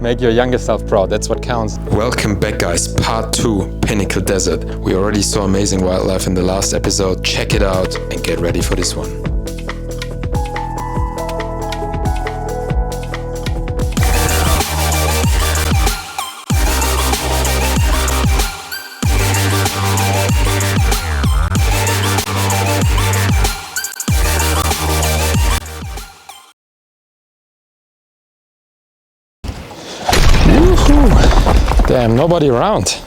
Make your younger self proud, that's what counts. Welcome back guys, part 2, Pinnacle Desert. We already saw amazing wildlife in the last episode. Check it out and get ready for this one. Damn, nobody around.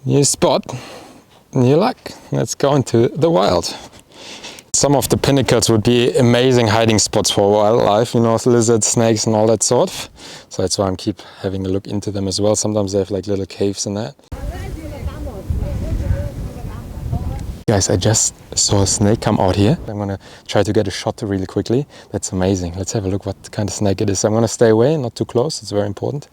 New spot, new luck. Let's go into the wild. Some of the pinnacles would be amazing hiding spots for wildlife, you know, lizards, snakes and all that sort of. So that's why I'm keep having a look into them as well. Sometimes they have like little caves and that. Guys, I just saw a snake come out here. I'm gonna try to get a shot really quickly. That's amazing. Let's have a look what kind of snake it is. I'm gonna stay away, not too close. It's very important.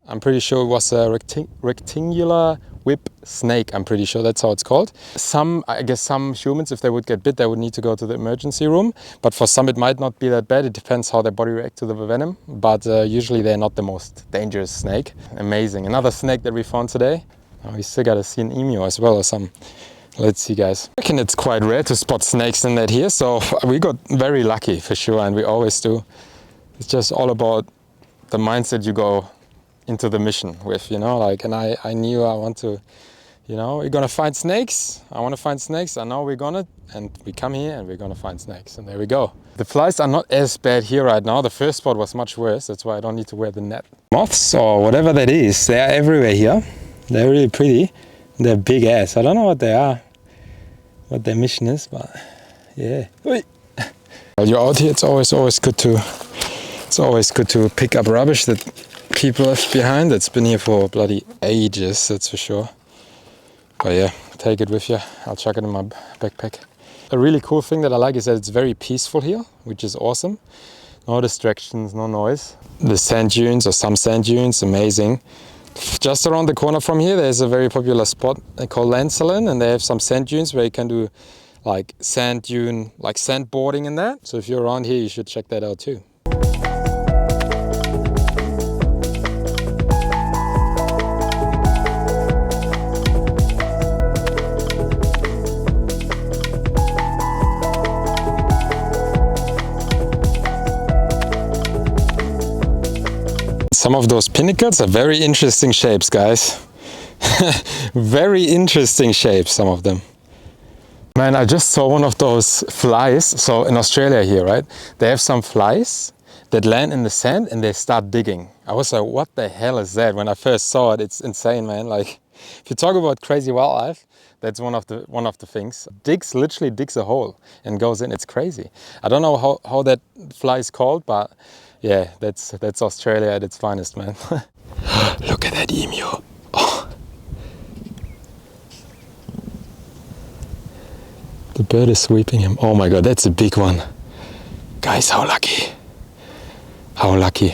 I'm pretty sure it was a rectangular whip snake. I'm pretty sure that's how it's called. I guess some humans, if they would get bit, they would need to go to the emergency room. But for some, it might not be that bad. It depends how their body reacts to the venom. But usually they're not the most dangerous snake. Amazing. Another snake that we found today. Oh, we still got to see an emu as well or some. Let's see, guys. I reckon it's quite rare to spot snakes in that here. So we got very lucky for sure, and we always do. It's just all about the mindset you go into the mission with, you know, like, and I knew I want to, you know, we're gonna find snakes. I want to find snakes. I know we're gonna, and we come here and we're gonna find snakes, and there we go. The flies are not as bad here right now. The first spot was much worse. That's why I don't need to wear the net. Moths or whatever that is, they are everywhere here. They're really pretty. They're big ass. I don't know what they are, what their mission is, but yeah. While you're out here, it's always good to pick up rubbish that people left behind. It's been here for bloody ages, that's for sure. But yeah, take it with you. I'll chuck it in my backpack. A really cool thing that I like is that it's very peaceful here, which is awesome. No distractions, no noise. The sand dunes, or some sand dunes, amazing. Just around the corner from here, there's a very popular spot called Landsalon, and they have some sand dunes where you can do like sand dune, like sandboarding and that. So if you're around here, you should check that out too. Some of those pinnacles are very interesting shapes, guys. Very interesting shapes, some of them. Man, I just saw one of those flies. So in Australia here, right? They have some flies that land in the sand and they start digging. I was like, what the hell is that? When I first saw it, it's insane, man. Like, if you talk about crazy wildlife, that's one of the things. Literally digs a hole and goes in. It's crazy. I don't know how that fly is called, but yeah, that's Australia at its finest, man. Look at that emu. Oh. The bird is sweeping him. Oh my God, that's a big one. Guys, how lucky. How lucky.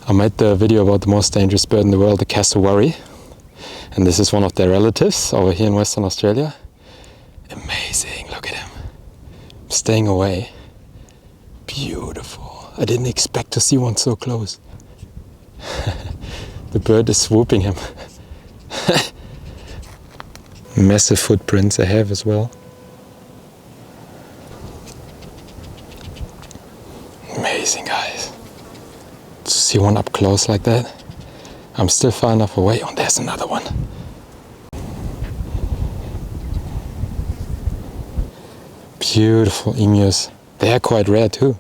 I made the video about the most dangerous bird in the world, the cassowary. And this is one of their relatives over here in Western Australia. Amazing, look at him. Staying away. Beautiful. I didn't expect to see one so close. The bird is swooping him. Massive footprints they have as well. Amazing, guys. To see one up close like that. I'm still far enough away. Oh, there's another one. Beautiful emus. They are quite rare too.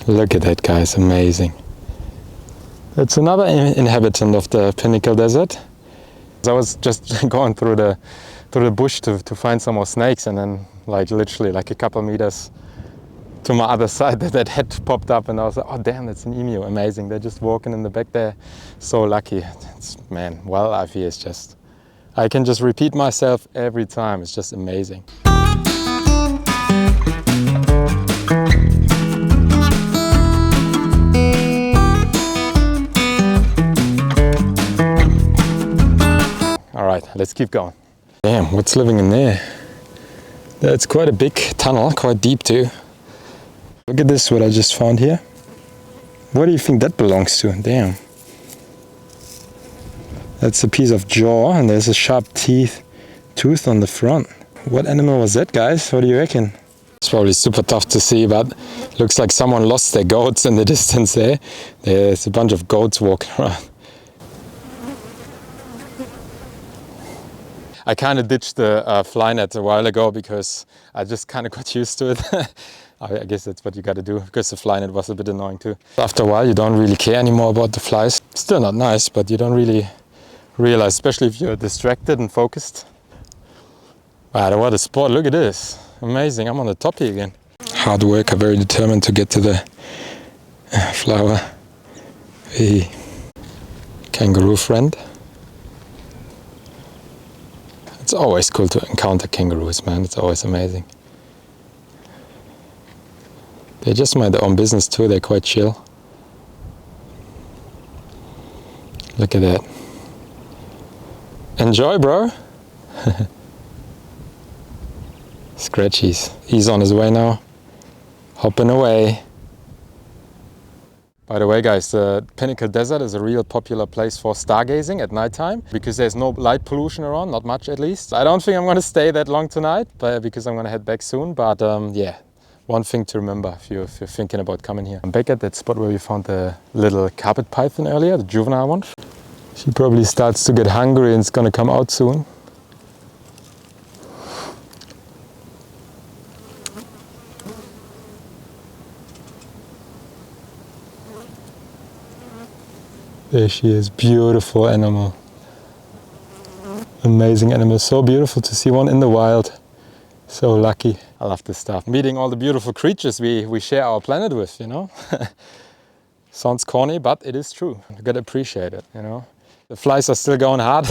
Look at that, guys, amazing. It's another inhabitant of the Pinnacle Desert. I was just going through the bush to find some more snakes, and then like literally like a couple meters to my other side that head popped up, and I was like, oh damn, that's an emu. Amazing. They're just walking in the back there. So lucky. Man, wildlife here is just, I can just repeat myself every time. It's just amazing. All right, let's keep going. Damn, what's living in there? That's quite a big tunnel, quite deep too. Look at this, what I just found here. What do you think that belongs to? Damn. That's a piece of jaw, and there's a sharp tooth on the front. What animal was that, guys? What do you reckon? It's probably super tough to see, but looks like someone lost their goats in the distance there. There's a bunch of goats walking around. I kind of ditched the fly net a while ago because I just kind of got used to it. I guess that's what you got to do, because the fly net was a bit annoying too. After a while you don't really care anymore about the flies. Still not nice, but you don't really realize, especially if you're distracted and focused. Wow, what a spot, look at this. Amazing, I'm on the top here again. Hard worker, very determined to get to the flower. Hey, kangaroo friend. It's always cool to encounter kangaroos, man. It's always amazing. They just mind their own business too. They're quite chill. Look at that. Enjoy, bro. Scratchies. He's on his way now. Hopping away. By the way, guys, the Pinnacle Desert is a real popular place for stargazing at nighttime because there's no light pollution around, not much at least. I don't think I'm going to stay that long tonight because I'm going to head back soon, but yeah, one thing to remember if you're thinking about coming here. I'm back at that spot where we found the little carpet python earlier, the juvenile one. She probably starts to get hungry and it's going to come out soon. There she is, beautiful animal. Amazing animal, so beautiful to see one in the wild. So lucky. I love this stuff. Meeting all the beautiful creatures we share our planet with, you know. Sounds corny, but it is true. You gotta appreciate it, you know. The flies are still going hard,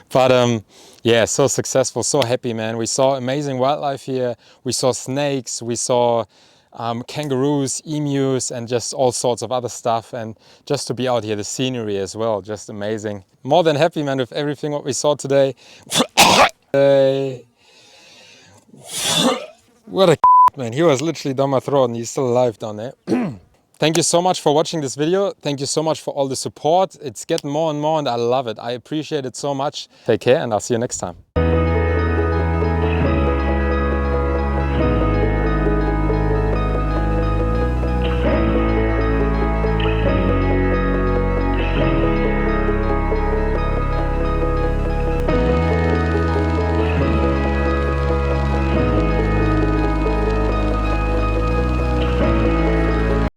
but yeah, so successful, so happy, man. We saw amazing wildlife here. We saw snakes, we saw kangaroos, emus, and just all sorts of other stuff. And just to be out here, the scenery as well, just amazing. More than happy, man, with everything what we saw today. What a man, he was literally down my throat and he's still alive down there. Thank you so much for watching this video. Thank you so much for all the support. It's getting more and more and I love it. I appreciate it so much. Take care and I'll see you next time.